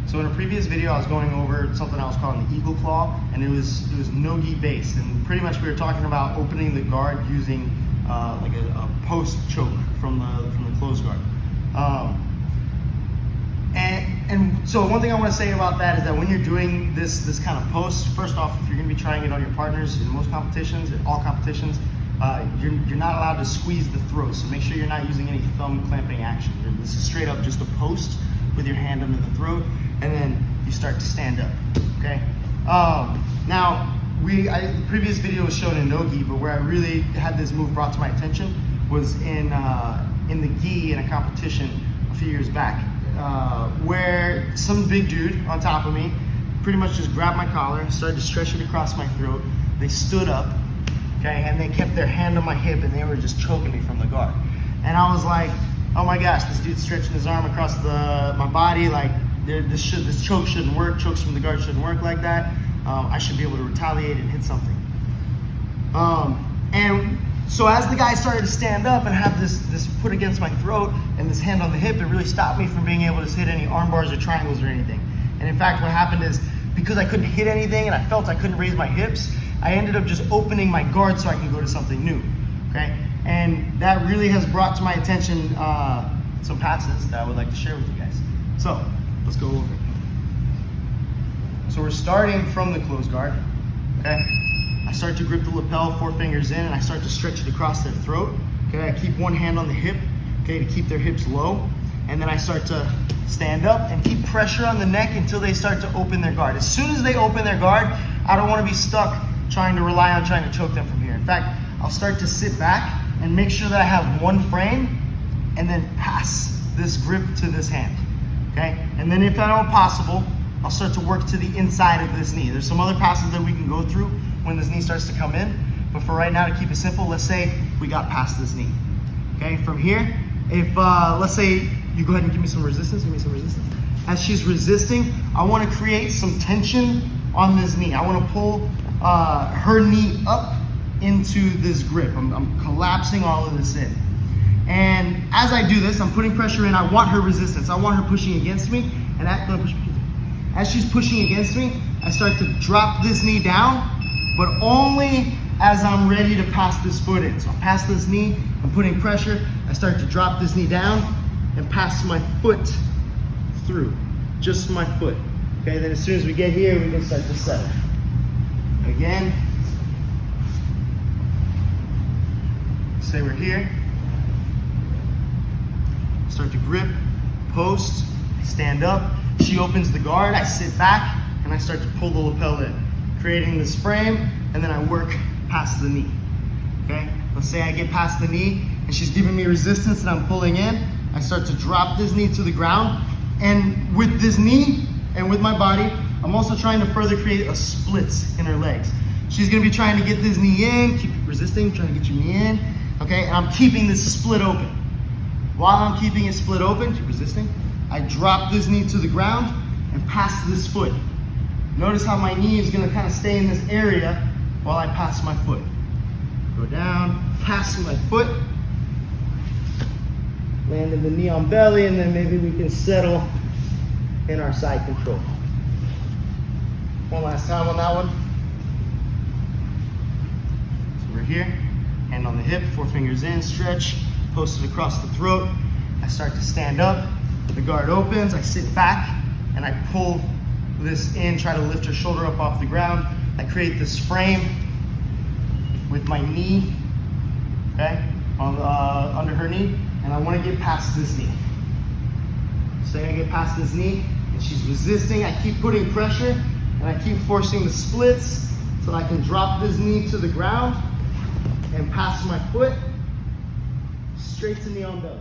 So in a previous video, I was going over something I was calling the Eagle Claw, and it was no-gi based. And pretty much we were talking about opening the guard using like a post choke from the closed guard. And so one thing I want to say about that is that when you're doing this kind of post, first off, if you're going to be trying it on your partners in most competitions, in all competitions, you're not allowed to squeeze the throat. So make sure you're not using any thumb clamping action. This is straight up just a post with your hand under the throat, and then you start to stand up. Okay. Now the previous video was shown in no-gi, but where I really had this move brought to my attention was in the gi in a competition a few years back. Where some big dude on top of me pretty much just grabbed my collar, started to stretch it across my throat. They stood up, okay, and they kept their hand on my hip, and they were just choking me from the guard. And I was like, oh my gosh, this dude's stretching his arm across my body. Like this choke shouldn't work. Chokes from the guard shouldn't work like that. I should be able to retaliate and hit something. And so as the guy started to stand up and have this put against my throat and this hand on the hip, it really stopped me from being able to hit any arm bars or triangles or anything. And in fact, what happened is, because I couldn't hit anything and I felt I couldn't raise my hips, I ended up just opening my guard so I can go to something new, okay? And that really has brought to my attention some passes that I would like to share with you guys. So let's go over it. So we're starting from the closed guard, okay? I start to grip the lapel, 4 fingers in, and I start to stretch it across their throat. Okay, I keep one hand on the hip, okay, to keep their hips low. And then I start to stand up and keep pressure on the neck until they start to open their guard. As soon as they open their guard, I don't want to be stuck trying to rely on trying to choke them from here. In fact, I'll start to sit back and make sure that I have one frame and then pass this grip to this hand, okay? And then if at all possible, I'll start to work to the inside of this knee. There's some other passes that we can go through when this knee starts to come in, but for right now, to keep it simple, let's say we got past this knee. Okay, from here, if let's say you go ahead and give me some resistance, As she's resisting, I want to create some tension on this knee. I want to pull her knee up into this grip. I'm collapsing all of this in. And as I do this, I'm putting pressure in. I want her resistance. I want her pushing against me, and as she's pushing against me, I start to drop this knee down, but only as I'm ready to pass this foot in. So I pass this knee, I'm putting pressure, I start to drop this knee down and pass my foot through, just my foot. Okay, then as soon as we get here, we can start to settle. Again, say we're here, start to grip, post, stand up, she opens the guard, I sit back, and I start to pull the lapel in, creating this frame, and then I work past the knee, okay? Let's say I get past the knee, and she's giving me resistance, and I'm pulling in. I start to drop this knee to the ground, and with this knee, and with my body, I'm also trying to further create a split in her legs. She's gonna be trying to get this knee in, keep resisting, trying to get your knee in, okay? And I'm keeping this split open. While I'm keeping it split open, keep resisting, I drop this knee to the ground and pass this foot. Notice how my knee is gonna kind of stay in this area while I pass my foot. Go down, pass my foot, land in the knee on belly, and then maybe we can settle in our side control. One last time on that one. So we're here, hand on the hip, 4 fingers in, stretch, posted across the throat. I start to stand up, the guard opens, I sit back, and I pull this in, try to lift her shoulder up off the ground. I create this frame with my knee, okay, on under her knee, and I want to get past this knee. Say I get past this knee, and she's resisting. I keep putting pressure, and I keep forcing the splits so I can drop this knee to the ground and pass my foot straight to knee on belly.